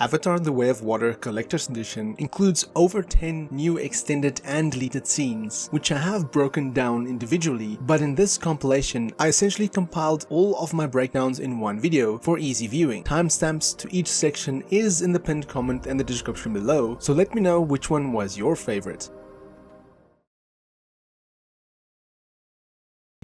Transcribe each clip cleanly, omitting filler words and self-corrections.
Avatar: The Way of Water Collector's Edition includes over 10 new extended and deleted scenes, which I have broken down individually, but in this compilation I essentially compiled all of my breakdowns in one video for easy viewing. Timestamps to each section is in the pinned comment and the description below, so let me know which one was your favorite.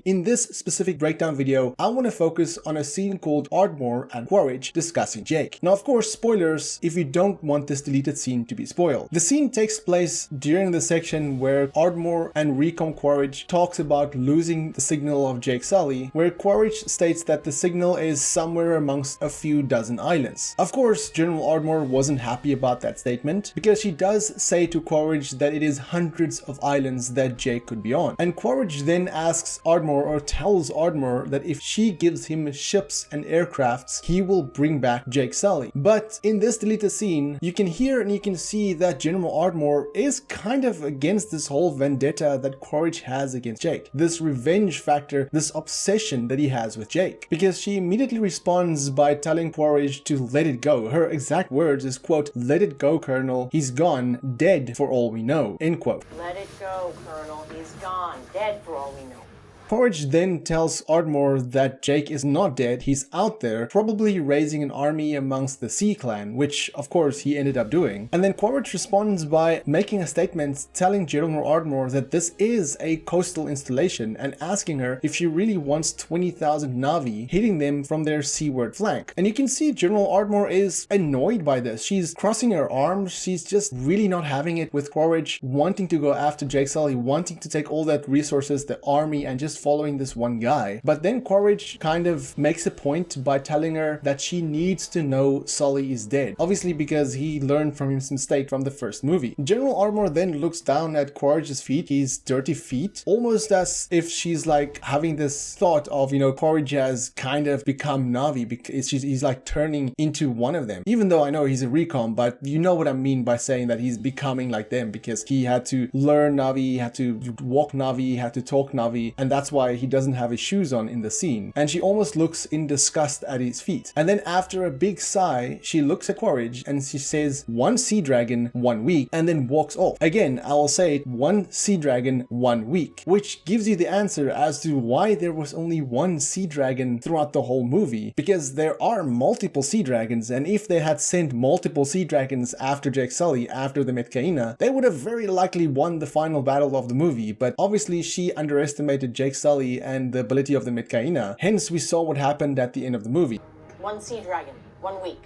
In this specific breakdown video, I want to focus on a scene called Ardmore and Quaritch discussing Jake. Now, of course, spoilers if you don't want this deleted scene to be spoiled. The scene takes place during the section where Ardmore and Recoms Quaritch talks about losing the signal of Jake Sully, where Quaritch states that the signal is somewhere amongst a few dozen islands. Of course, General Ardmore wasn't happy about that statement, because she does say to Quaritch that it is hundreds of islands that Jake could be on. And Quaritch then asks Ardmore, or tells Ardmore, that if she gives him ships and aircrafts, he will bring back Jake Sully. But in this deleted scene, you can hear and you can see that General Ardmore is kind of against this whole vendetta that Quaritch has against Jake. This revenge factor, this obsession that he has with Jake. Because she immediately responds by telling Quaritch to let it go. Her exact words is, quote, "Let it go, Colonel. He's gone, dead for all we know," end quote. Let it go, Colonel. He's gone, dead for all we know. Quaritch then tells Ardmore that Jake is not dead, he's out there, probably raising an army amongst the Sea Clan, which of course he ended up doing. And then Quaritch responds by making a statement telling General Ardmore that this is a coastal installation and asking her if she really wants 20,000 Na'vi hitting them from their seaward flank. And you can see General Ardmore is annoyed by this. She's crossing her arms, she's just really not having it with Quaritch wanting to go after Jake Sully, wanting to take all that resources, the army, and just following this one guy. But then Quaritch kind of makes a point by telling her that she needs to know Sully is dead, obviously because he learned from his mistake from the first movie. General Ardmore then looks down at Quaritch's feet, his dirty feet, almost as if she's like having this thought of, you know, Quaritch has kind of become Na'vi because he's like turning into one of them. Even though I know he's a Recom, but you know what I mean by saying that he's becoming like them, because he had to learn Na'vi, he had to walk Na'vi, he had to talk Na'vi, and that's why he doesn't have his shoes on in the scene. And she almost looks in disgust at his feet. And then after a big sigh, she looks at Quaritch and she says, "One sea dragon, 1 week," and then walks off. Again, I will say it, 1 sea dragon, 1 week, which gives you the answer as to why there was only 1 sea dragon throughout the whole movie, because there are multiple sea dragons, and if they had sent multiple sea dragons after Jake Sully, after the Metkayina, they would have very likely won the final battle of the movie. But obviously she underestimated Jake Sully and the ability of the Metkayina, hence we saw what happened at the end of the movie. 1 sea dragon, 1 week.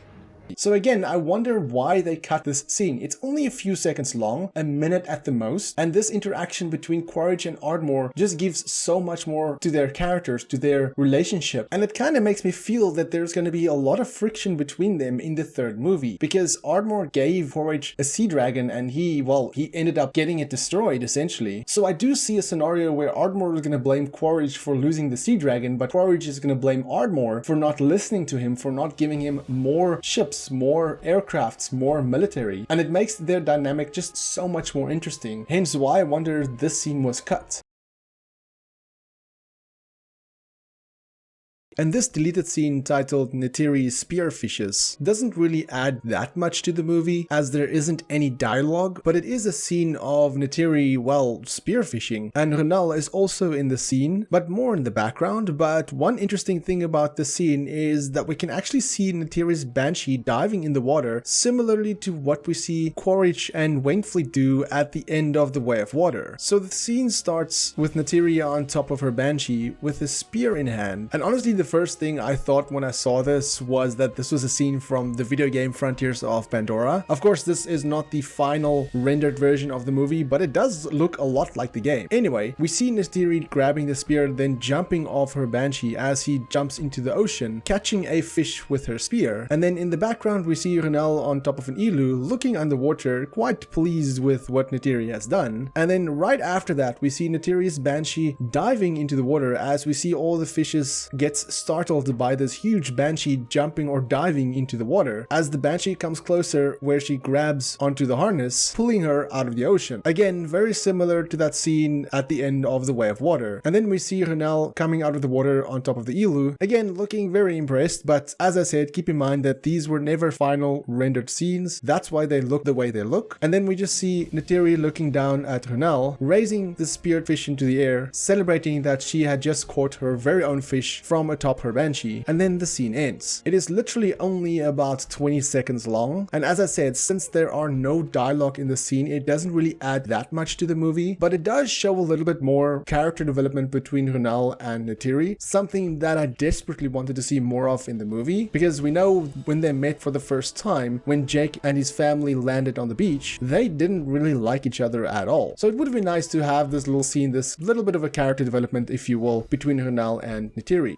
So again, I wonder why they cut this scene. It's only a few seconds long, a minute at the most, and this interaction between Quaritch and Ardmore just gives so much more to their characters, to their relationship, and it kind of makes me feel that there's going to be a lot of friction between them in the third movie, because Ardmore gave Quaritch a sea dragon and he ended up getting it destroyed essentially. So I do see a scenario where Ardmore is going to blame Quaritch for losing the sea dragon, but Quaritch is going to blame Ardmore for not listening to him, for not giving him more ships, more aircrafts, more military, and it makes their dynamic just so much more interesting, hence why I wonder this scene was cut. And this deleted scene titled Neytiri Spearfishes doesn't really add that much to the movie, as there isn't any dialogue, but it is a scene of Neytiri, well, spearfishing, and Renal is also in the scene, but more in the background. But one interesting thing about the scene is that we can actually see Neytiri's Banshee diving in the water, similarly to what we see Quaritch and Wainfleet do at the end of The Way of Water. So the scene starts with Neytiri on top of her Banshee with a spear in hand, and honestly the first thing I thought when I saw this was that this was a scene from the video game Frontiers of Pandora. Of course, this is not the final rendered version of the movie, but it does look a lot like the game. Anyway, we see Neytiri grabbing the spear, then jumping off her Banshee as he jumps into the ocean, catching a fish with her spear. And then in the background, we see Renal on top of an elu, looking underwater, quite pleased with what Neytiri has done. And then right after that, we see Neytiri's Banshee diving into the water as we see all the fishes get startled by this huge banshee jumping or diving into the water. As the banshee comes closer, where she grabs onto the harness, pulling her out of the ocean. Again, very similar to that scene at the end of The Way of Water. And then we see Renal coming out of the water on top of the Elu, again looking very impressed, but as I said, keep in mind that these were never final rendered scenes, that's why they look the way they look. And then we just see Neytiri looking down at Renal, raising the speared fish into the air, celebrating that she had just caught her very own fish from atop her banshee, and then the scene ends. It is literally only about 20 seconds long, and as I said, since there are no dialogue in the scene, it doesn't really add that much to the movie, but it does show a little bit more character development between Renal and Neytiri, something that I desperately wanted to see more of in the movie, because we know when they met for the first time, when Jake and his family landed on the beach, they didn't really like each other at all. So it would have been nice to have this little scene, this little bit of a character development, if you will, between Renal and Neytiri.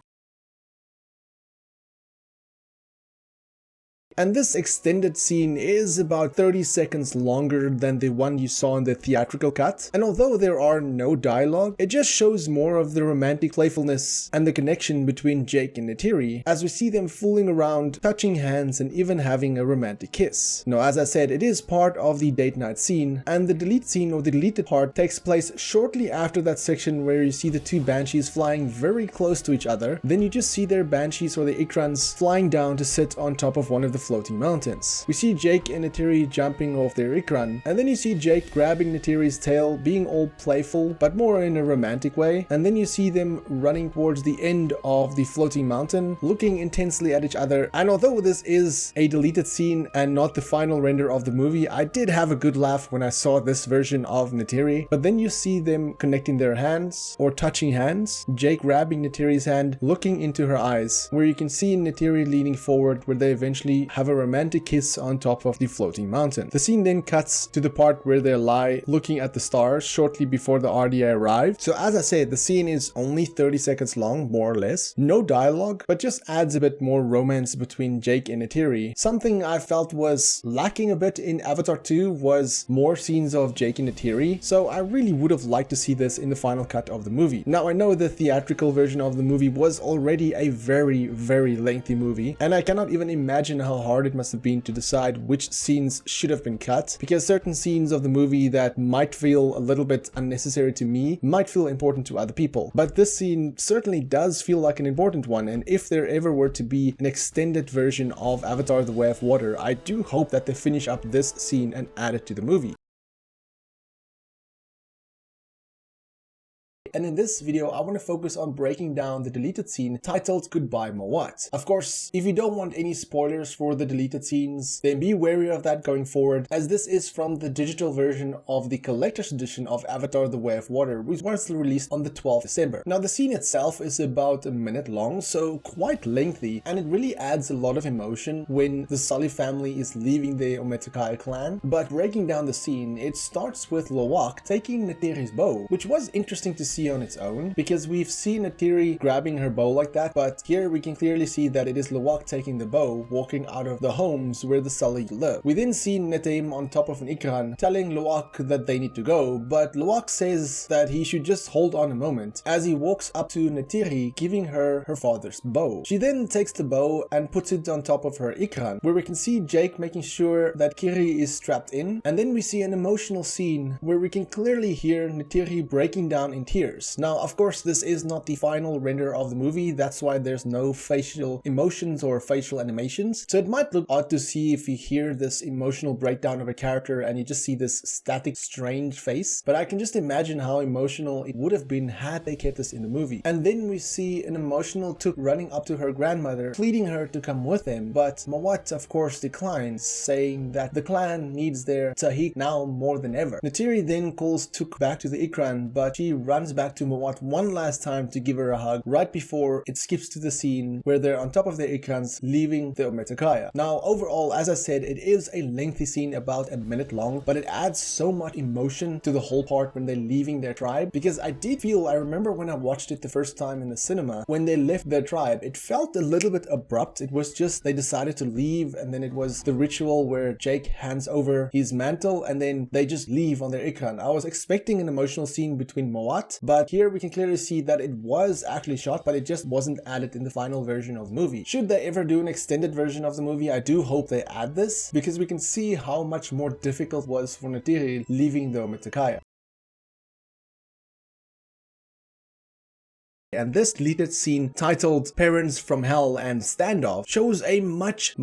And this extended scene is about 30 seconds longer than the one you saw in the theatrical cut. And although there are no dialogue, it just shows more of the romantic playfulness and the connection between Jake and Neytiri, as we see them fooling around, touching hands, and even having a romantic kiss. Now, as I said, it is part of the date night scene, and the delete scene, or the deleted part, takes place shortly after that section where you see the two banshees flying very close to each other. Then you just see their banshees, or the ikrans, flying down to sit on top of one of the floating mountains. We see Jake and Neytiri jumping off their ikran, and then you see Jake grabbing Neytiri's tail, being all playful, but more in a romantic way, and then you see them running towards the end of the floating mountain, looking intensely at each other. And although this is a deleted scene and not the final render of the movie, I did have a good laugh when I saw this version of Neytiri. But then you see them connecting their hands, or touching hands, Jake grabbing Neytiri's hand, looking into her eyes, where you can see Neytiri leaning forward, where they eventually have a romantic kiss on top of the floating mountain. The scene then cuts to the part where they lie looking at the stars shortly before the RDA arrived. So as I said, the scene is only 30 seconds long, more or less. No dialogue, but just adds a bit more romance between Jake and Neytiri. Something I felt was lacking a bit in Avatar 2 was more scenes of Jake and Neytiri, so I really would have liked to see this in the final cut of the movie. Now, I know the theatrical version of the movie was already a very, very lengthy movie, and I cannot even imagine how hard it must have been to decide which scenes should have been cut, because certain scenes of the movie that might feel a little bit unnecessary to me might feel important to other people. But this scene certainly does feel like an important one, and if there ever were to be an extended version of Avatar: The Way of Water, I do hope that they finish up this scene and add it to the movie. And in this video, I want to focus on breaking down the deleted scene titled Goodbye Mawat. Of course, if you don't want any spoilers for the deleted scenes, then be wary of that going forward, as this is from the digital version of the collector's edition of Avatar: The Way of Water, which was released on the 12th December. Now, the scene itself is about a minute long, so quite lengthy, and it really adds a lot of emotion when the Sully family is leaving the Metkayina clan. But breaking down the scene, it starts with Lowak taking Neytiri's bow, which was interesting to see on its own, because we've seen Neytiri grabbing her bow like that, but here we can clearly see that it is Lowak taking the bow, walking out of the homes where the Sully live. We then see Netem on top of an ikran telling Lowak that they need to go, but Lowak says that he should just hold on a moment as he walks up to Neytiri, giving her her father's bow. She then takes the bow and puts it on top of her ikran, where we can see Jake making sure that Kiri is strapped in, and then we see an emotional scene where we can clearly hear Neytiri breaking down in tears. Now, of course, this is not the final render of the movie, that's why there's no facial emotions or facial animations, so it might look odd to see if you hear this emotional breakdown of a character and you just see this static, strange face, but I can just imagine how emotional it would have been had they kept this in the movie. And then we see an emotional Tuk running up to her grandmother, pleading her to come with him, but Mawat, of course, declines, saying that the clan needs their Tahik now more than ever. Neytiri then calls Tuk back to the ikran, but she runs back to Mawat one last time to give her a hug right before it skips to the scene where they're on top of their ikrans leaving the Metkayina. Now, overall, as I said, it is a lengthy scene, about a minute long, but it adds so much emotion to the whole part when they're leaving their tribe, because I remember when I watched it the first time in the cinema, when they left their tribe, it felt a little bit abrupt. It was just they decided to leave, and then it was the ritual where Jake hands over his mantle and then they just leave on their ikran. I was expecting an emotional scene between Mawat, but here we can clearly see that it was actually shot, but it just wasn't added in the final version of the movie. Should they ever do an extended version of the movie, I do hope they add this, because we can see how much more difficult it was for Neytiri leaving the Metkayina. And this deleted scene, titled Parents from Hell and Standoff, shows a much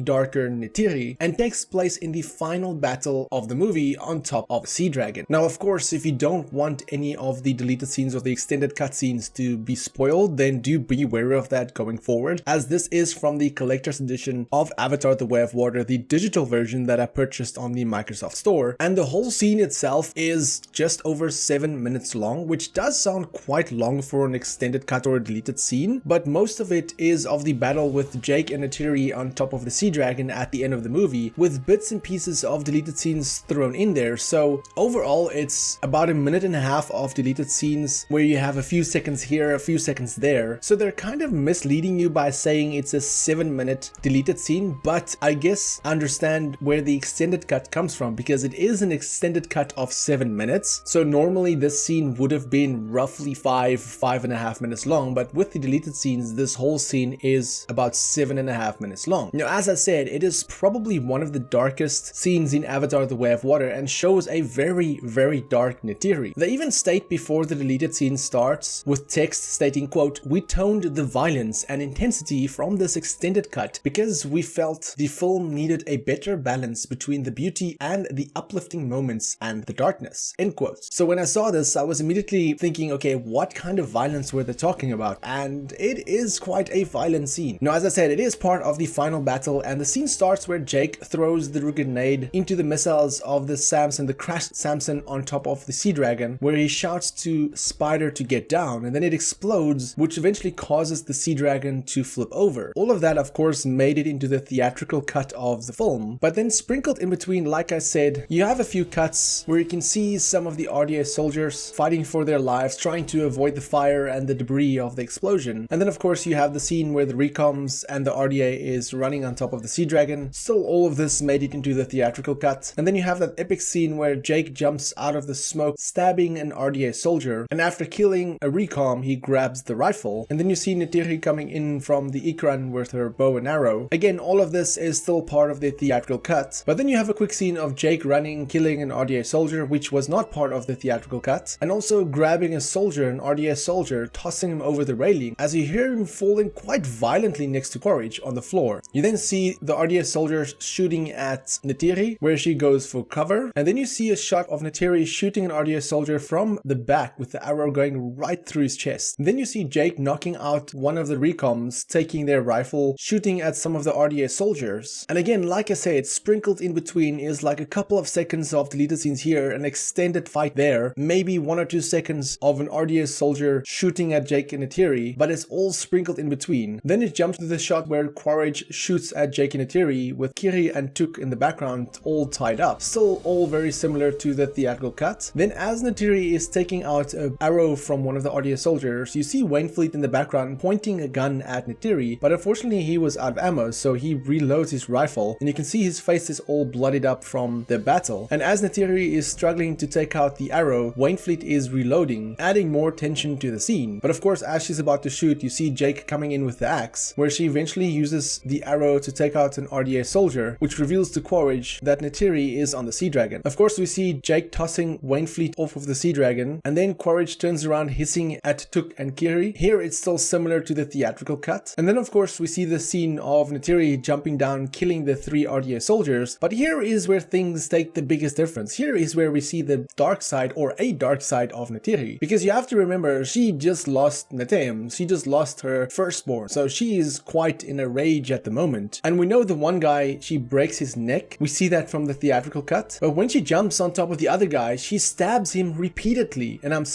darker Neytiri and takes place in the final battle of the movie on top of a sea dragon. Now, of course, if you don't want any of the deleted scenes or the extended cutscenes to be spoiled, then do be wary of that going forward, as this is from the collector's edition of Avatar: The Way of Water, the digital version that I purchased on the Microsoft Store. And the whole scene itself is just over 7 minutes long, which does sound quite long for an extended cut or a deleted scene, but most of it is of the battle with Jake and Neytiri on top of the sea dragon at the end of the movie, with bits and pieces of deleted scenes thrown in there. So overall, it's about 1.5 minutes of deleted scenes where you have a few seconds here, a few seconds there. So they're kind of misleading you by saying it's a 7-minute deleted scene, but I guess understand where the extended cut comes from, because it is an extended cut of 7 minutes. So normally this scene would have been roughly 5.5 minutes long, but with the deleted scenes, this whole scene is about 7.5 minutes long. Now, as I said, it is probably one of the darkest scenes in Avatar: The Way of Water and shows a very dark Neytiri. They even state before the deleted scene starts with text stating, quote, "We toned the violence and intensity from this extended cut because we felt the film needed a better balance between the beauty and the uplifting moments and the darkness," end quotes. So when I saw this, I was immediately thinking, okay, what kind of violence were they talking about? And it is quite a violent scene. Now, as I said, it is part of the final battle, and the scene starts where Jake throws the grenade into the missiles of the Samson, the crashed Samson on top of the sea dragon, where he shouts to Spider to get down, and then it explodes, which eventually causes the sea dragon to flip over. All of that, of course, made it into the theatrical cut of the film, but then sprinkled in between, like I said, you have a few cuts where you can see some of the RDA soldiers fighting for their lives, trying to avoid the fire and the debris of the explosion. And then of course you have the scene where the Recoms and the RDA is running on top of the sea dragon. Still, all of this made it into the theatrical cut. And then you have that epic scene where Jake jumps out of the smoke, stabbing an RDA soldier, and after killing a Recom, he grabs the rifle. And then you see Neytiri coming in from the Ikran with her bow and arrow. Again, all of this is still part of the theatrical cut. But then you have a quick scene of Jake running, killing an RDA soldier, which was not part of the theatrical cut, and also grabbing a soldier, an RDA soldier, tossing him over the railing as you hear him falling quite violently next to Quaritch on the floor. You then see the RDA soldiers shooting at Neytiri, where she goes for cover, and then you see a shot of Neytiri shooting an RDA soldier from the back with the arrow going right through his chest. And then you see Jake knocking out one of the Recoms, taking their rifle, shooting at some of the RDA soldiers. And again, like I said, sprinkled in between is like a couple of seconds of deleted scenes here, an extended fight there, maybe 1 or 2 seconds of an RDA soldier shooting at Jake and Neytiri, but it's all sprinkled in between. Then it jumps to the shot where Quaritch shoots at Jake and Neytiri with Kiri and Tuk in the background all tied up. Still all very similar to the theatrical cut. Then as Neytiri is taking out an arrow from one of the RDA soldiers, you see Wainfleet in the background pointing a gun at Neytiri, but unfortunately he was out of ammo, so he reloads his rifle, and you can see his face is all bloodied up from the battle. And as Neytiri is struggling to take out the arrow, Wainfleet is reloading, adding more tension to the scene. But of course, as she's about to shoot, you see Jake coming in with the axe, where she eventually uses the arrow to take out an RDA soldier, which reveals to Quaritch that Neytiri is on the sea dragon. Of course, we see Jake tossing Wainfleet off of the sea dragon, and then Quaritch turns around hissing at Tuk and Kiri. Here it's still similar to the theatrical cut. And then of course we see the scene of Neytiri jumping down, killing the 3 RDA soldiers, but here is where things take the biggest difference. Here is where we see the dark side, or a dark side of Neytiri, because you have to remember, she just lost Netem, she just lost her firstborn, so she is quite in a rage at the moment. And we know the one guy, she breaks his neck, we see that from the theatrical cut, but when she jumps on top of the other guy, she stabs him repeatedly, and I'm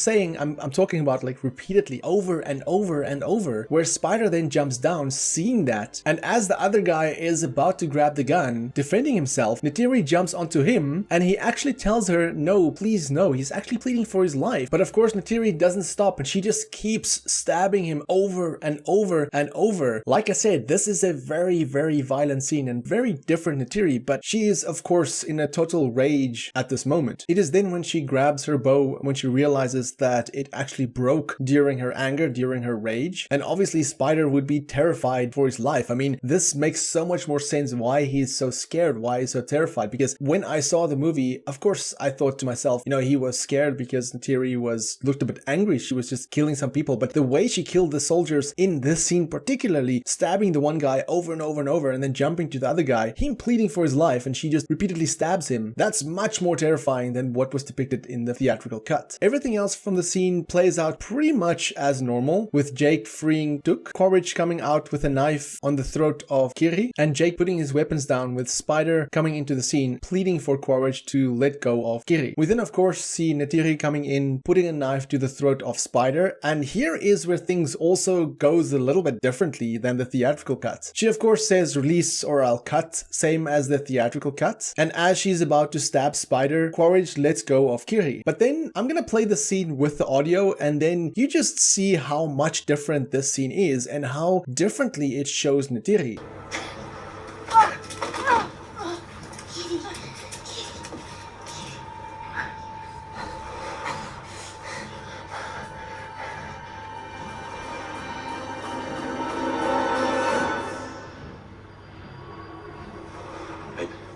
talking about like repeatedly, over and over and over, where Spider then jumps down seeing that, and as the other guy is about to grab the gun, defending himself, Neytiri jumps onto him, and he actually tells her, no, please no, he's actually pleading for his life. But of course Neytiri doesn't stop, and she just just keeps stabbing him over and over and over. Like I said, this is a very, very violent scene and very different Neytiri, but she is of course in a total rage at this moment. It is then when she grabs her bow, when she realizes that it actually broke during her anger, during her rage, and obviously Spider would be terrified for his life. I mean, this makes so much more sense why he's so scared, why he's so terrified, because when I saw the movie, of course I thought to myself, you know, he was scared because Neytiri looked a bit angry. She was just killing some people, but the way she killed the soldiers in this scene particularly, stabbing the one guy over and over and over and then jumping to the other guy, him pleading for his life, and she just repeatedly stabs him, that's much more terrifying than what was depicted in the theatrical cut. Everything else from the scene plays out pretty much as normal, with Jake freeing Tuk, Quaritch coming out with a knife on the throat of Kiri, and Jake putting his weapons down, with Spider coming into the scene pleading for Quaritch to let go of Kiri. We then of course see Neytiri coming in, putting a knife to the throat of Spider, and here is where things also goes a little bit differently than the theatrical cut. She of course says release or I'll cut, same as the theatrical cut, and as she's about to stab Spider, Quaritch lets go of Kiri. But then I'm gonna play the scene with the audio, and then you just see how much different this scene is and how differently it shows Neytiri.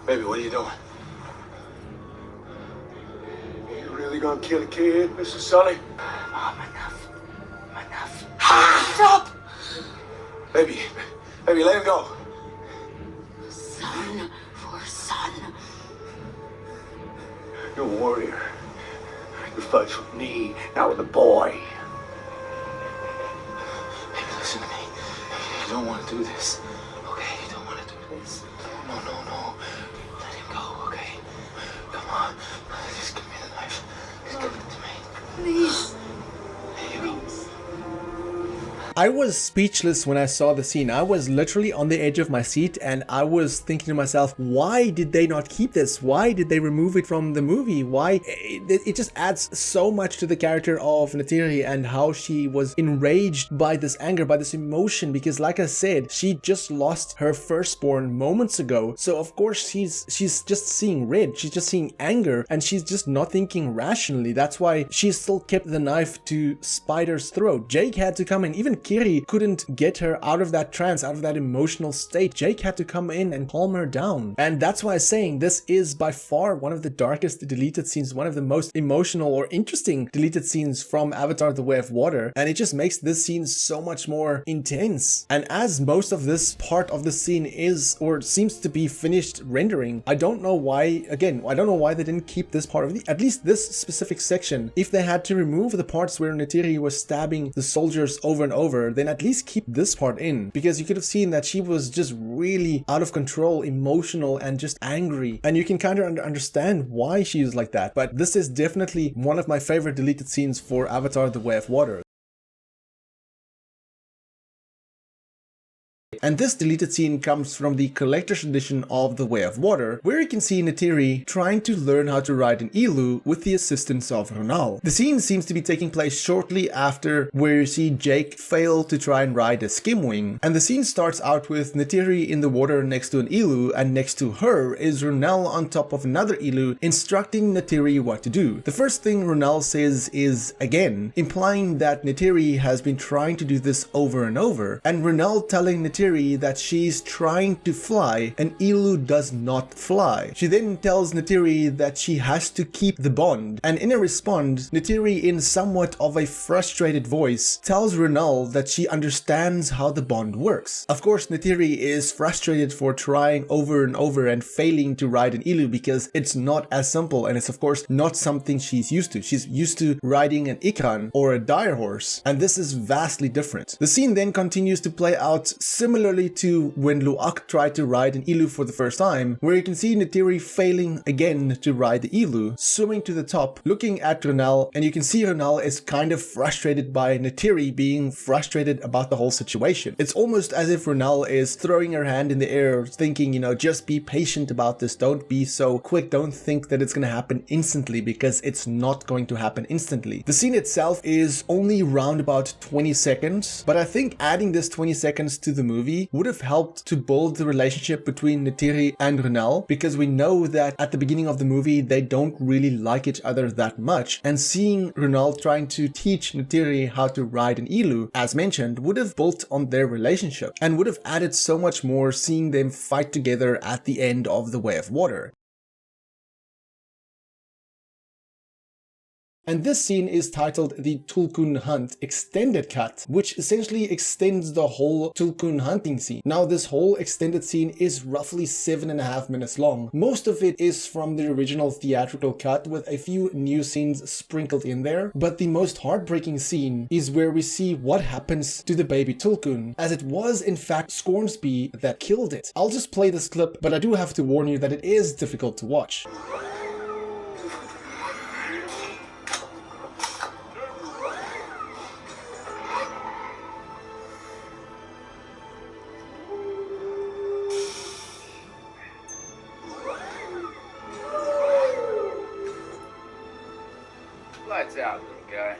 Baby, what are you doing? You really gonna kill a kid, Mr. Sully? Mom, enough. Enough. Stop! Baby, let him go. Son for son. You're a warrior. You fight with me, not with a boy. Baby, listen to me. You don't want to do this. Okay, you don't want to do this. No. Let him go, okay? Come on. Just give me the knife. Just give it to me. Please. There you go. I was speechless when I saw the scene. I was literally on the edge of my seat and I was thinking to myself, why did they not keep this? Why did they remove it from the movie? Why? It just adds so much to the character of Neytiri and how she was enraged by this anger, by this emotion, because like I said, she just lost her firstborn moments ago. So of course she's just seeing red, she's just seeing anger, and she's just not thinking rationally. That's why she still kept the knife to Spider's throat. Jake had to come in. Even Kiri couldn't get her out of that trance, out of that emotional state. Jake had to come in and calm her down. And that's why I'm saying this is by far one of the darkest deleted scenes, one of the most emotional or interesting deleted scenes from Avatar: The Way of Water. And it just makes this scene so much more intense. And as most of this part of the scene is or seems to be finished rendering, I don't know why, again, I don't know why they didn't keep this part of at least this specific section. If they had to remove the parts where Neytiri was stabbing the soldiers over and over, then at least keep this part in, because you could have seen that she was just really out of control, emotional, and just angry, and you can kind of understand why she is like that. But this is definitely one of my favorite deleted scenes for Avatar: The Way of Water. And this deleted scene comes from the collector's edition of The Way of Water, where you can see Neytiri trying to learn how to ride an elu with the assistance of Ronal. The scene seems to be taking place shortly after where you see Jake fail to try and ride a skimwing, and the scene starts out with Neytiri in the water next to an elu, and next to her is Ronal on top of another elu instructing Neytiri what to do. The first thing Ronal says is again, implying that Neytiri has been trying to do this over and over, and Ronal telling Neytiri that she's trying to fly, an elu does not fly. She then tells Neytiri that she has to keep the bond, and in a response, Neytiri in somewhat of a frustrated voice tells Ronal that she understands how the bond works. Of course, Neytiri is frustrated for trying over and over and failing to ride an elu because it's not as simple, and it's of course not something she's used to. She's used to riding an ikran or a dire horse, and this is vastly different. The scene then continues to play out similar similarly to when Luak tried to ride an Ilu for the first time, where you can see Neytiri failing again to ride the Ilu, swimming to the top, looking at Renal, and you can see Renal is kind of frustrated by Neytiri being frustrated about the whole situation. It's almost as if Renal is throwing her hand in the air, thinking, you know, just be patient about this, don't be so quick, don't think that it's going to happen instantly, because it's not going to happen instantly. The scene itself is only round about 20 seconds, but I think adding this 20 seconds to the movie would have helped to build the relationship between Neytiri and Renal, because we know that at the beginning of the movie they don't really like each other that much, and seeing Renal trying to teach Neytiri how to ride an Ilu, as mentioned, would have built on their relationship and would have added so much more seeing them fight together at the end of The Way of Water. And this scene is titled the Tulkun Hunt Extended Cut, which essentially extends the whole Tulkun hunting scene. Now, this whole extended scene is roughly 7.5 minutes long. Most of it is from the original theatrical cut with a few new scenes sprinkled in there, but the most heartbreaking scene is where we see what happens to the baby Tulkun, as it was in fact Scoresby that killed it. I'll just play this clip, but I do have to warn you that it is difficult to watch. Lights out, little guy.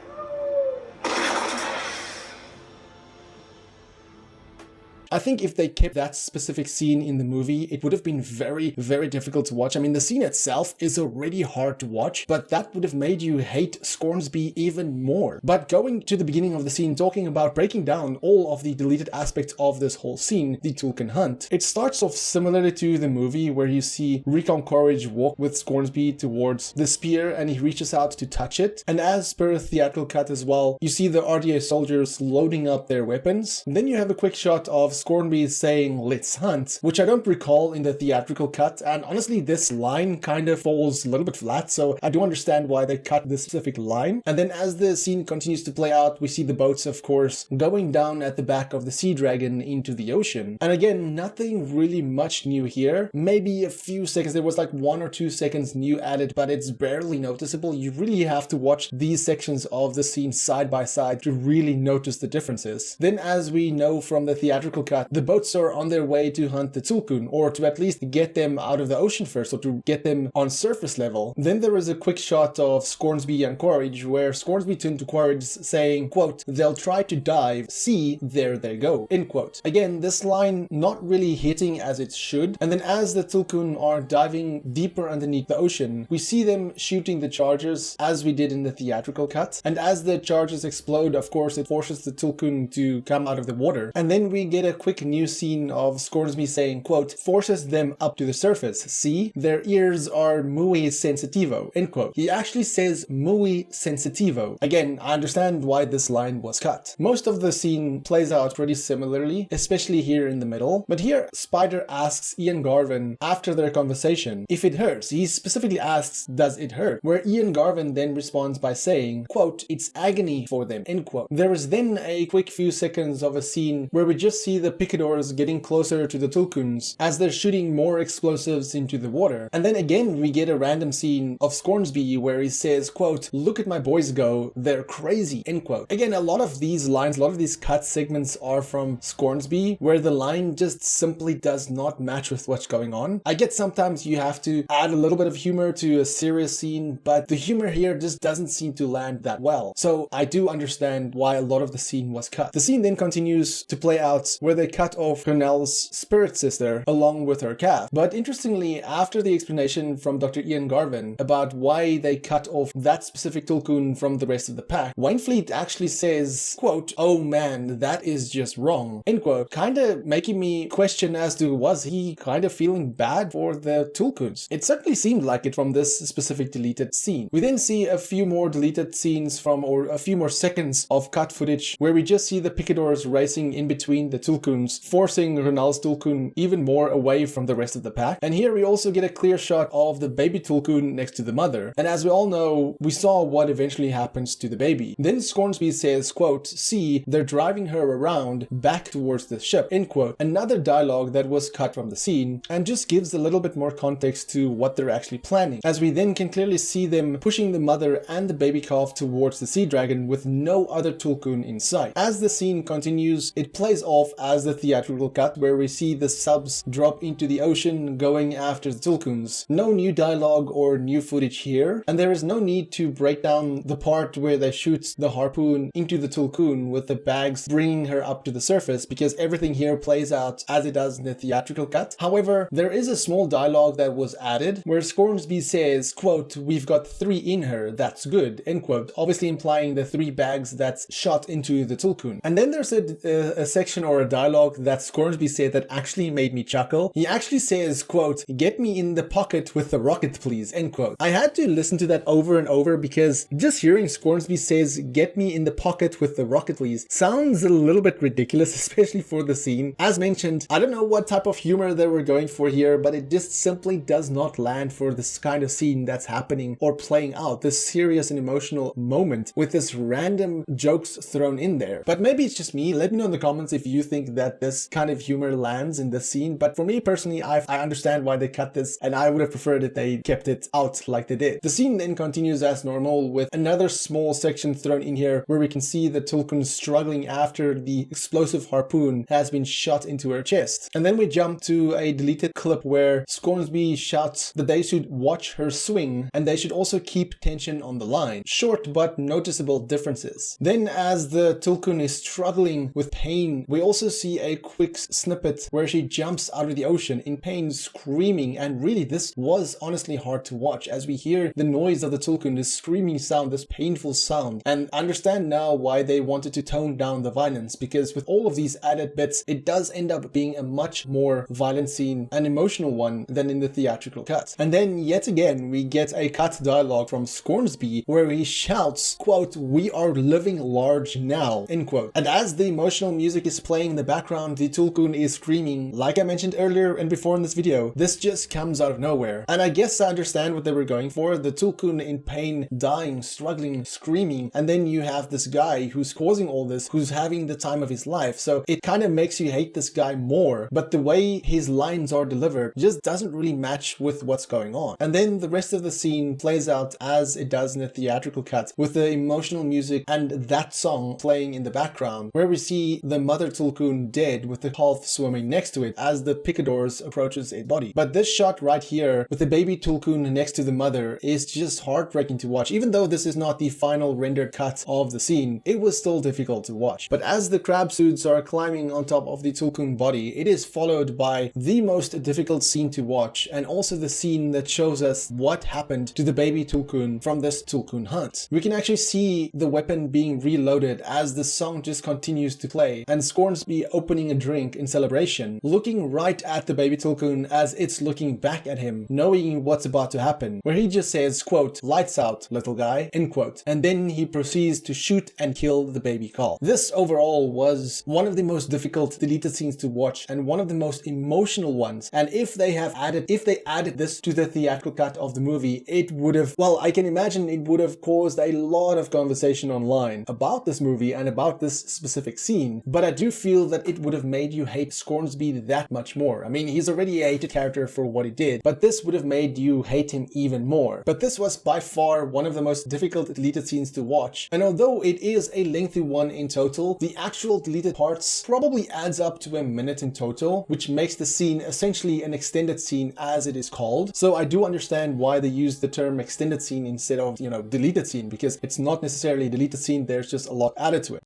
I think if they kept that specific scene in the movie, it would have been very, very difficult to watch. I mean, the scene itself is already hard to watch, but that would have made you hate Scoresby even more. But going to the beginning of the scene, talking about breaking down all of the deleted aspects of this whole scene, the Tulkun Hunt, it starts off similarly to the movie where you see Recom Quaritch walk with Scoresby towards the spear and he reaches out to touch it. And as per theatrical cut as well, you see the RDA soldiers loading up their weapons. And then you have a quick shot of Scoresby saying, "Let's hunt," which I don't recall in the theatrical cut, and honestly this line kind of falls a little bit flat, so I do understand why they cut this specific line. And then as the scene continues to play out, we see the boats, of course, going down at the back of the Sea Dragon into the ocean. And again, nothing really much new here. Maybe a few seconds, there was like 1 or 2 seconds new added, but it's barely noticeable. You really have to watch these sections of the scene side by side to really notice the differences. Then, as we know from the theatrical cut, the boats are on their way to hunt the Tulkun, or to at least get them out of the ocean first, or to get them on surface level. Then there is a quick shot of Scoresby and Quaritch, where Scoresby turned to Quaritch saying, quote, "They'll try to dive, see, there they go," end quote. Again, this line not really hitting as it should. And then as the Tulkun are diving deeper underneath the ocean, we see them shooting the chargers as we did in the theatrical cut. And as the chargers explode, of course, it forces the Tulkun to come out of the water. And then we get a quick new scene of Scoresby saying, quote, "Forces them up to the surface. See, their ears are muy sensitivo," end quote. He actually says muy sensitivo. Again, I understand why this line was cut. Most of the scene plays out pretty similarly, especially here in the middle. But here, Spider asks Ian Garvin after their conversation if it hurts. He specifically asks, "Does it hurt?" Where Ian Garvin then responds by saying, quote, "It's agony for them," end quote. There is then a quick few seconds of a scene where we just see the picadors getting closer to the Tulkuns as they're shooting more explosives into the water. And then again we get a random scene of Scoresby where he says, quote, "Look at my boys go, they're crazy," end quote. Again, a lot of these lines, a lot of these cut segments are from Scoresby, where the line just simply does not match with what's going on. I get sometimes you have to add a little bit of humor to a serious scene, but the humor here just doesn't seem to land that well. So I do understand why a lot of the scene was cut. The scene then continues to play out where they cut off Cornell's spirit sister along with her calf. But interestingly, after the explanation from Dr. Ian Garvin about why they cut off that specific Tulkun from the rest of the pack, Wainfleet actually says, quote, "Oh man, that is just wrong," end quote, kind of making me question as to was he kind of feeling bad for the Tulkuns. It certainly seemed like it from this specific deleted scene. We then see a few more deleted scenes from, or a few more seconds of cut footage where we just see the picadors racing in between the Tulkuns Tulkuns, forcing Renal's Tulkun even more away from the rest of the pack. And here we also get a clear shot of the baby Tulkun next to the mother. And as we all know, we saw what eventually happens to the baby. Then Scoresby says, quote, "See, they're driving her around back towards the ship," end quote. Another dialogue that was cut from the scene and just gives a little bit more context to what they're actually planning, as we then can clearly see them pushing the mother and the baby calf towards the sea dragon with no other Tulkun in sight. As the scene continues, it plays off as the theatrical cut where we see the subs drop into the ocean going after the Tulkuns. No new dialogue or new footage here, and there is no need to break down the part where they shoot the harpoon into the Tulkun with the bags bringing her up to the surface, because everything here plays out as it does in the theatrical cut. However, there is a small dialogue that was added where Scoresby says, quote, "We've got 3 in her, that's good," end quote, obviously implying the 3 bags that's shot into the Tulkun. And then there's a section or a dialogue that Scoresby said that actually made me chuckle. He actually says, quote, "Get me in the pocket with the rocket please," end quote. I had to listen to that over and over because just hearing Scoresby says, "Get me in the pocket with the rocket please," sounds a little bit ridiculous, especially for the scene. As mentioned, I don't know what type of humor they were going for here, but it just simply does not land for this kind of scene that's happening or playing out, this serious and emotional moment with this random jokes thrown in there. But maybe it's just me. Let me know in the comments if you think that this kind of humor lands in this scene. But for me personally, I understand why they cut this, and I would have preferred that they kept it out like they did. The scene then continues as normal with another small section thrown in here where we can see the Tulkun struggling after the explosive harpoon has been shot into her chest. And then we jump to a deleted clip where Scoresby shouts that they should watch her swing and they should also keep tension on the line. Short but noticeable differences. Then as the Tulkun is struggling with pain, we also see a quick snippet where she jumps out of the ocean in pain, screaming, and really this was honestly hard to watch as we hear the noise of the Tulkun, this screaming sound, this painful sound, and understand now why they wanted to tone down the violence, because with all of these added bits, it does end up being a much more violent scene, an emotional one, than in the theatrical cut. And then yet again, we get a cut dialogue from Scoresby where he shouts, quote, "We are living large now," end quote. And as the emotional music is playing in the background, the Tulkun is screaming. Like I mentioned earlier and before in this video, this just comes out of nowhere. And I guess I understand what they were going for. The Tulkun in pain, dying, struggling, screaming, and then you have this guy who's causing all this, who's having the time of his life. So it kind of makes you hate this guy more, but the way his lines are delivered just doesn't really match with what's going on. And then the rest of the scene plays out as it does in a theatrical cut with the emotional music and that song playing in the background, where we see the mother Tulkun dead with the calf swimming next to it as the picadors approaches its body. But this shot right here with the baby Tulkun next to the mother is just heartbreaking to watch. Even though this is not the final rendered cut of the scene, it was still difficult to watch. But as the crab suits are climbing on top of the Tulkun body, it is followed by the most difficult scene to watch, and also the scene that shows us what happened to the baby Tulkun from this Tulkun Hunt. We can actually see the weapon being reloaded as the song just continues to play, and Scoresby opening a drink in celebration, looking right at the baby Tulkun as it's looking back at him, knowing what's about to happen, where he just says, quote, "Lights out, little guy," end quote. And then he proceeds to shoot and kill the baby calf. This overall was one of the most difficult deleted scenes to watch and one of the most emotional ones. And if they added this to the theatrical cut of the movie, it would have, well, I can imagine it would have caused a lot of conversation online about this movie and about this specific scene. But I do feel that it would have made you hate Scoresby that much more. I mean, he's already a hated character for what he did, but this would have made you hate him even more. But this was by far one of the most difficult deleted scenes to watch. And although it is a lengthy one in total, the actual deleted parts probably adds up to a minute in total, which makes the scene essentially an extended scene as it is called. So I do understand why they use the term extended scene instead of, deleted scene, because it's not necessarily a deleted scene, there's just a lot added to it.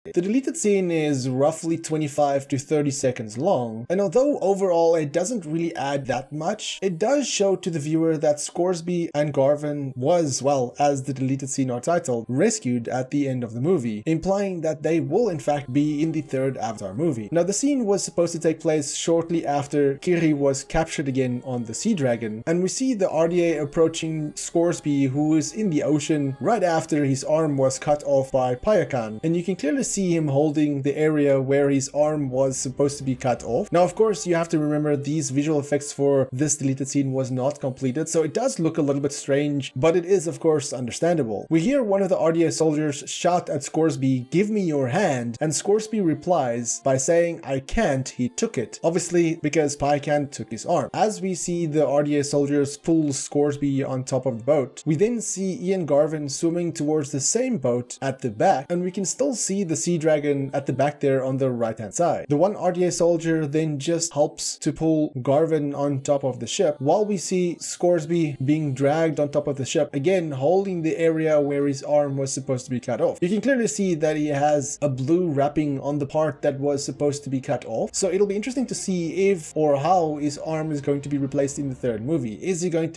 The deleted scene is roughly 25 to 30 seconds long, and although overall it doesn't really add that much, it does show to the viewer that Scoresby and Garvin was, well, as the deleted scene are titled, rescued at the end of the movie, implying that they will in fact be in the third Avatar movie. Now the scene was supposed to take place shortly after Kiri was captured again on the Sea Dragon, and we see the RDA approaching Scoresby, who is in the ocean right after his arm was cut off by Payakan, and you can clearly see him holding the area where his arm was supposed to be cut off. Now of course you have to remember these visual effects for this deleted scene was not completed, so it does look a little bit strange, but it is of course understandable. We hear one of the RDA soldiers shout at Scoresby, "Give me your hand," and Scoresby replies by saying, "I can't, he took it," obviously because Payakan took his arm. As we see the RDA soldiers pull Scoresby on top of the boat, we then see Ian Garvin swimming towards the same boat at the back, and we can still see the Sea Dragon at the back there on the right hand side. The one RDA soldier then just helps to pull Garvin on top of the ship, while we see Scoresby being dragged on top of the ship, again holding the area where his arm was supposed to be cut off. You can clearly see that he has a blue wrapping on the part that was supposed to be cut off, so it'll be interesting to see if or how his arm is going to be replaced in the third movie. Is he going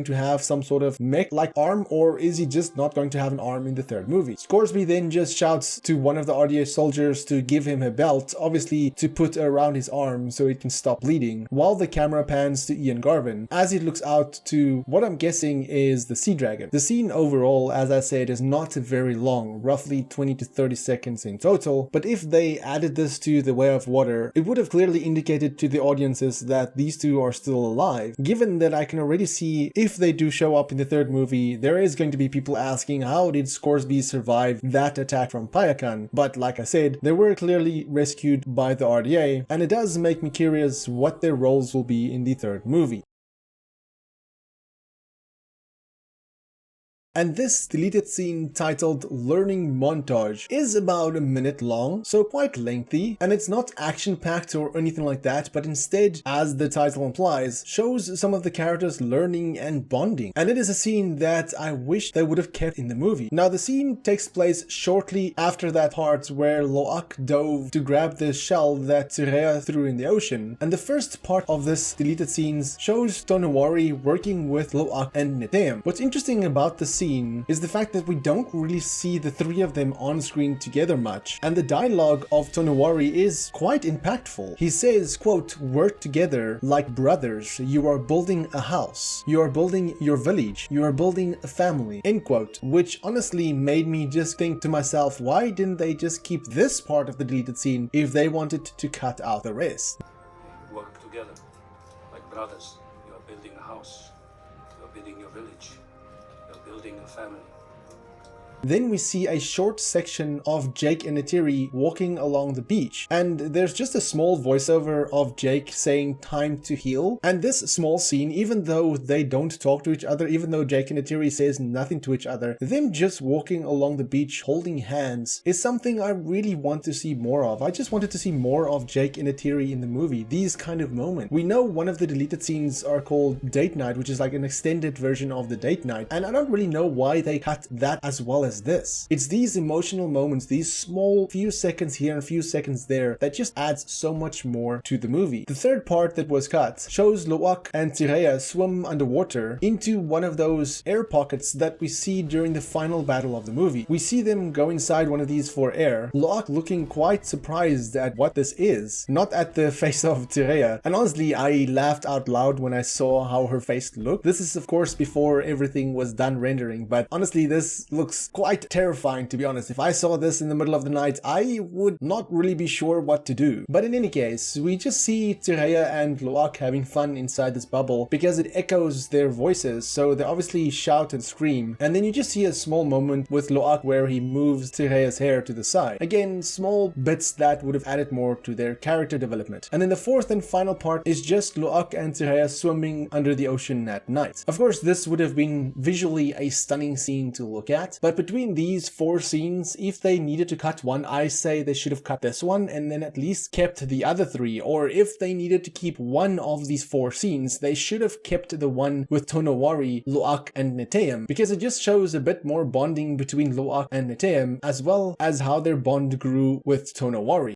to have some sort of mech-like arm, or is he just not going to have an arm in the third movie? Scoresby then just shouts to one of the RDA soldiers to give him a belt, obviously to put around his arm so it can stop bleeding, while the camera pans to Ian Garvin as he looks out to what I'm guessing is the Sea Dragon. The scene overall, as I said, is not very long, roughly 20 to 30 seconds in total, but if they added this to The Way of Water, it would have clearly indicated to the audiences that these two are still alive. Given that I can already see if they do show up in the third movie, there is going to be people asking how did Scoresby survive that attack from Payakan, but like I said, they were clearly rescued by the RDA, and it does make me curious what their roles will be in the third movie. And this deleted scene titled Learning Montage is about a minute long, so quite lengthy, and it's not action-packed or anything like that, but instead, as the title implies, shows some of the characters learning and bonding. And it is a scene that I wish they would have kept in the movie. Now the scene takes place shortly after that part where Loak dove to grab the shell that Tirea threw in the ocean, and the first part of this deleted scenes shows Tonowari working with Loak and Neteam. What's interesting about the scene is the fact that we don't really see the three of them on screen together much, and the dialogue of Tonowari is quite impactful. He says, quote, "Work together like brothers, you are building a house, you are building your village, you are building a family," end quote, which honestly made me just think to myself, why didn't they just keep this part of the deleted scene if they wanted to cut out the rest? Work together like brothers, you are building a house, you are building your village, building a family. Then we see a short section of Jake and Neytiri walking along the beach, and there's just a small voiceover of Jake saying "time to heal," and this small scene, even though they don't talk to each other, even though Jake and Neytiri says nothing to each other, them just walking along the beach holding hands is something I really want to see more of. I just wanted to see more of Jake and Neytiri in the movie, these kind of moments. We know one of the deleted scenes are called Date Night, which is like an extended version of the date night, and I don't really know why they cut that as well as this. It's these emotional moments, these small few seconds here and few seconds there, that just adds so much more to the movie. The third part that was cut shows Loak and Tirea swim underwater into one of those air pockets that we see during the final battle of the movie. We see them go inside one of these for air, Loak looking quite surprised at what this is, not at the face of Tirea, and honestly I laughed out loud when I saw how her face looked. This is of course before everything was done rendering, but honestly this looks quite terrifying, to be honest. If I saw this in the middle of the night, I would not really be sure what to do. But in any case, we just see Tirea and Loak having fun inside this bubble because it echoes their voices, so they obviously shout and scream. And then you just see a small moment with Loak where he moves Tirea's hair to the side. Again, small bits that would have added more to their character development. And then the fourth and final part is just Loak and Tirea swimming under the ocean at night. Of course, this would have been visually a stunning scene to look at, but between these 4 scenes, if they needed to cut one, I say they should have cut this one and then at least kept the other 3, or if they needed to keep one of these 4 scenes, they should have kept the one with Tonowari, Lo'ak, and Neteyam, because it just shows a bit more bonding between Lo'ak and Neteyam, as well as how their bond grew with Tonowari.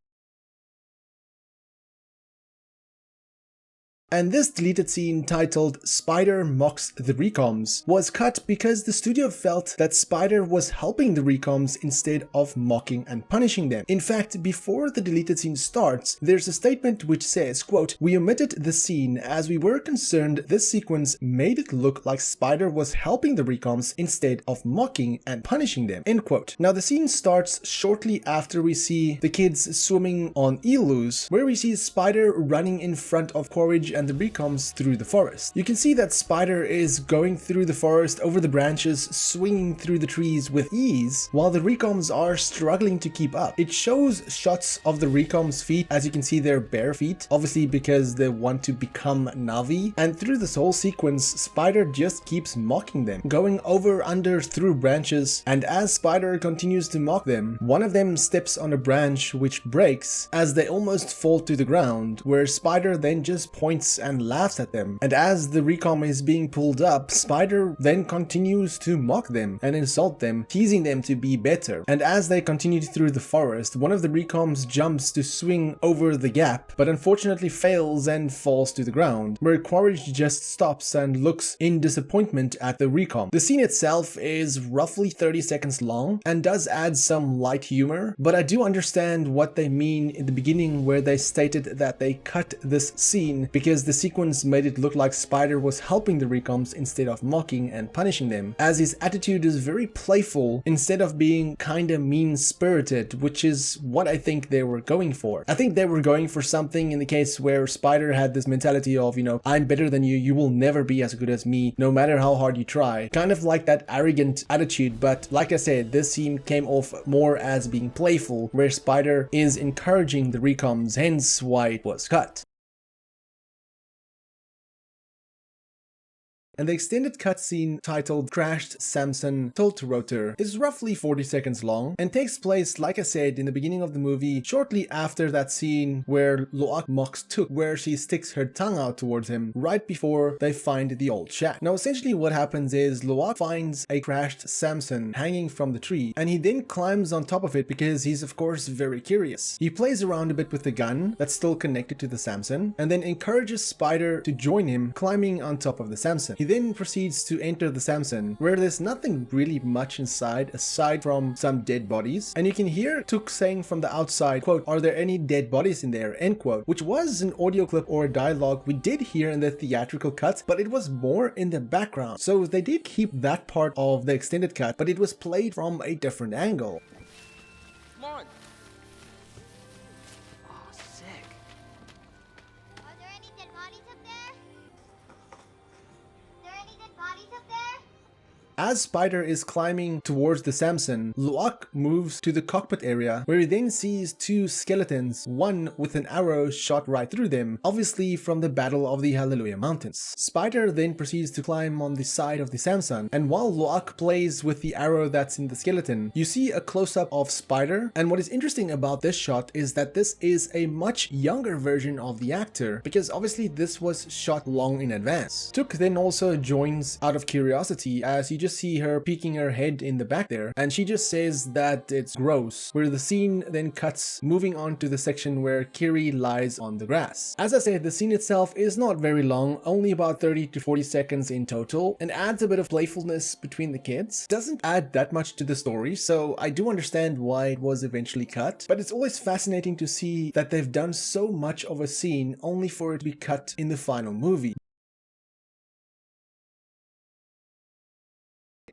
And this deleted scene, titled Spider Mocks the Recoms, was cut because the studio felt that Spider was helping the Recoms instead of mocking and punishing them. In fact, before the deleted scene starts, there's a statement which says, quote, "We omitted the scene as we were concerned this sequence made it look like Spider was helping the Recoms instead of mocking and punishing them," end quote. Now the scene starts shortly after we see the kids swimming on Ilus, where we see Spider running in front of Quaritch and the Recoms through the forest. You can see that Spider is going through the forest over the branches, swinging through the trees with ease, while the Recoms are struggling to keep up. It shows shots of the Recoms' feet, as you can see they're bare feet, obviously because they want to become Navi, and through this whole sequence, Spider just keeps mocking them, going over, under, through branches, and as Spider continues to mock them, one of them steps on a branch which breaks as they almost fall to the ground, where Spider then just points and laughs at them. And as the Recom is being pulled up, Spider then continues to mock them and insult them, teasing them to be better. And as they continue through the forest, one of the Recoms jumps to swing over the gap, but unfortunately fails and falls to the ground, where Quaritch just stops and looks in disappointment at the Recom. The scene itself is roughly 30 seconds long and does add some light humor, but I do understand what they mean in the beginning where they stated that they cut this scene because the sequence made it look like Spider was helping the Recoms instead of mocking and punishing them, as his attitude is very playful instead of being kinda mean-spirited, which is what I think they were going for. I think they were going for something in the case where Spider had this mentality of, I'm better than you, you will never be as good as me, no matter how hard you try. Kind of like that arrogant attitude, but like I said, this scene came off more as being playful, where Spider is encouraging the Recoms, hence why it was cut. And the extended cutscene titled Crashed Samson Tiltrotor is roughly 40 seconds long and takes place, like I said, in the beginning of the movie, shortly after that scene where Lo'ak mocks Tuk, where she sticks her tongue out towards him right before they find the old shack. Now essentially what happens is Lo'ak finds a crashed Samson hanging from the tree, and he then climbs on top of it because he's of course very curious. He plays around a bit with the gun that's still connected to the Samson and then encourages Spider to join him climbing on top of the Samson. He then proceeds to enter the Samson, where there's nothing really much inside aside from some dead bodies, and you can hear Tuk saying from the outside, quote, "Are there any dead bodies in there?" end quote, which was an audio clip or a dialogue we did hear in the theatrical cut, but it was more in the background. So they did keep that part of the extended cut, but it was played from a different angle. Come on. Oh, sick. Are there any dead bodies up there? Are there any dead bodies up there? As Spider is climbing towards the Samson, Lo'ak moves to the cockpit area, where he then sees 2 skeletons, one with an arrow shot right through them, obviously from the Battle of the Hallelujah Mountains. Spider then proceeds to climb on the side of the Samson, and while Lo'ak plays with the arrow that's in the skeleton, you see a close-up of Spider, and what is interesting about this shot is that this is a much younger version of the actor, because obviously this was shot long in advance. Tuk then also joins out of curiosity, as you just see her peeking her head in the back there, and she just says that it's gross, where the scene then cuts moving on to the section where Kiri lies on the grass. As I said, the scene itself is not very long, only about 30 to 40 seconds in total, and adds a bit of playfulness between the kids. Doesn't add that much to the story, so I do understand why it was eventually cut, but it's always fascinating to see that they've done so much of a scene only for it to be cut in the final movie.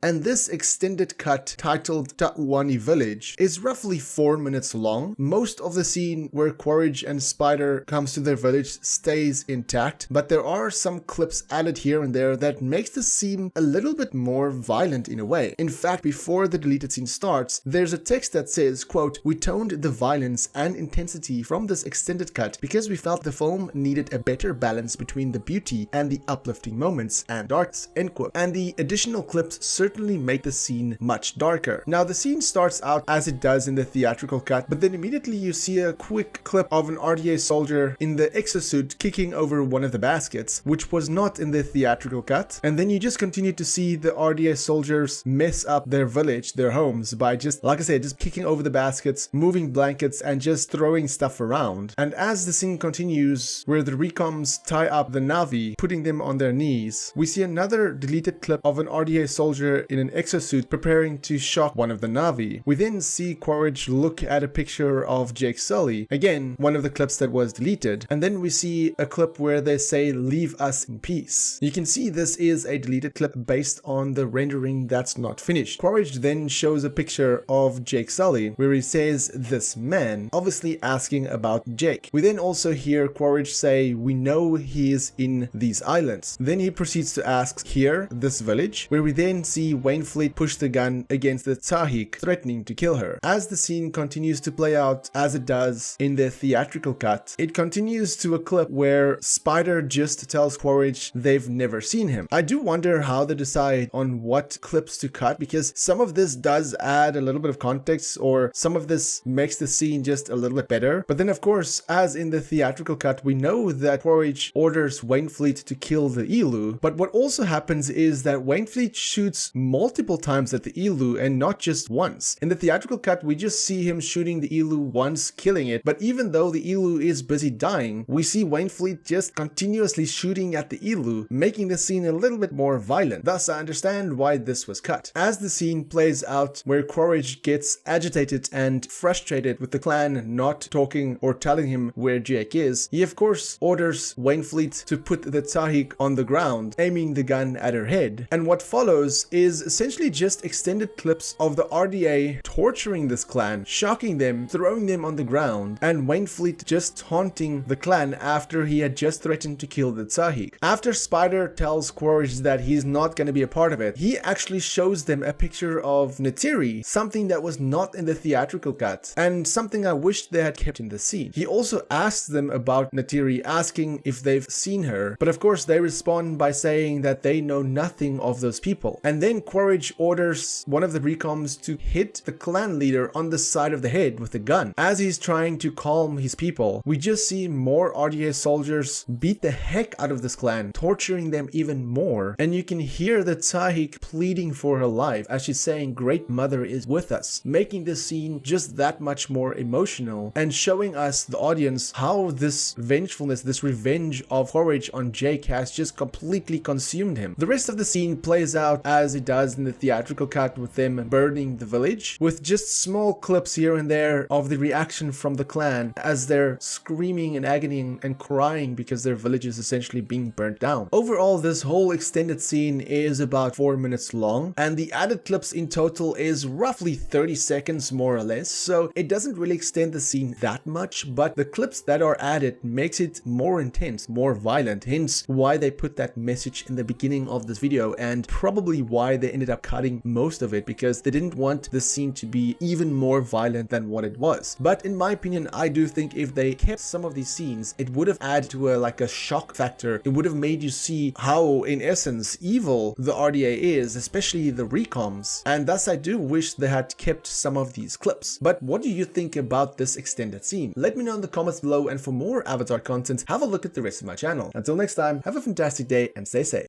And this extended cut, titled Ta'uani Village, is roughly 4 minutes long. Most of the scene where Quaritch and Spider comes to their village stays intact, but there are some clips added here and there that makes this seem a little bit more violent in a way. In fact, before the deleted scene starts, there's a text that says, quote, "We toned the violence and intensity from this extended cut because we felt the film needed a better balance between the beauty and the uplifting moments and darks," end quote. And the additional clips certainly certainly make the scene much darker. Now the scene starts out as it does in the theatrical cut, but then immediately you see a quick clip of an RDA soldier in the exosuit kicking over one of the baskets, which was not in the theatrical cut, and then you just continue to see the RDA soldiers mess up their village, their homes, by just, like I said, just kicking over the baskets, moving blankets, and just throwing stuff around. And as the scene continues, where the Recoms tie up the Navi, putting them on their knees, we see another deleted clip of an RDA soldier in an exosuit preparing to shock one of the Navi. We then see Quaritch look at a picture of Jake Sully, again one of the clips that was deleted, and then we see a clip where they say "leave us in peace." You can see this is a deleted clip based on the rendering that's not finished. Quaritch then shows a picture of Jake Sully where he says "this man," obviously asking about Jake. We then also hear Quaritch say "we know he is in these islands." Then he proceeds to ask "here, this village," where we then see Wainfleet push the gun against the Tsahik, threatening to kill her. As the scene continues to play out as it does in the theatrical cut, it continues to a clip where Spider just tells Quaritch they've never seen him. I do wonder how they decide on what clips to cut, because some of this does add a little bit of context, or some of this makes the scene just a little bit better. But then of course, as in the theatrical cut, we know that Quaritch orders Wainfleet to kill the Elu, but what also happens is that Wainfleet shoots multiple times at the Elu and not just once. In the theatrical cut, we just see him shooting the Elu once, killing it, but even though the Elu is busy dying, we see Wainfleet just continuously shooting at the Elu, making the scene a little bit more violent. Thus, I understand why this was cut. As the scene plays out where Quaritch gets agitated and frustrated with the clan not talking or telling him where Jake is, he of course orders Wainfleet to put the Tsahik on the ground, aiming the gun at her head. And what follows is essentially just extended clips of the RDA torturing this clan, shocking them, throwing them on the ground, and Wainfleet just taunting the clan after he had just threatened to kill the Tsahik. After Spider tells Quaritch that he's not going to be a part of it, he actually shows them a picture of Neytiri, something that was not in the theatrical cut, and something I wish they had kept in the scene. He also asks them about Neytiri, asking if they've seen her, but of course they respond by saying that they know nothing of those people. And then Quaritch orders one of the Recoms to hit the clan leader on the side of the head with a gun. As he's trying to calm his people, we just see more RDA soldiers beat the heck out of this clan, torturing them even more, and you can hear the Tsahik pleading for her life as she's saying "Great Mother is with us," making this scene just that much more emotional and showing us, the audience, how this vengefulness, this revenge of Quaritch on Jake has just completely consumed him. The rest of the scene plays out as it does in the theatrical cut, with them burning the village, with just small clips here and there of the reaction from the clan as they're screaming in agony and crying because their village is essentially being burnt down. Overall, this whole extended scene is about 4 minutes long, and the added clips in total is roughly 30 seconds more or less, so it doesn't really extend the scene that much, but the clips that are added makes it more intense, more violent, hence why they put that message in the beginning of this video, and probably why they ended up cutting most of it, because they didn't want the scene to be even more violent than what it was. But in my opinion, I do think if they kept some of these scenes, it would have added to a shock factor. It would have made you see how, in essence, evil the RDA is, especially the Recoms, and thus I do wish they had kept some of these clips. But what do you think about this extended scene? Let me know in the comments below, and for more Avatar content, have a look at the rest of my channel. Until next time, have a fantastic day and stay safe.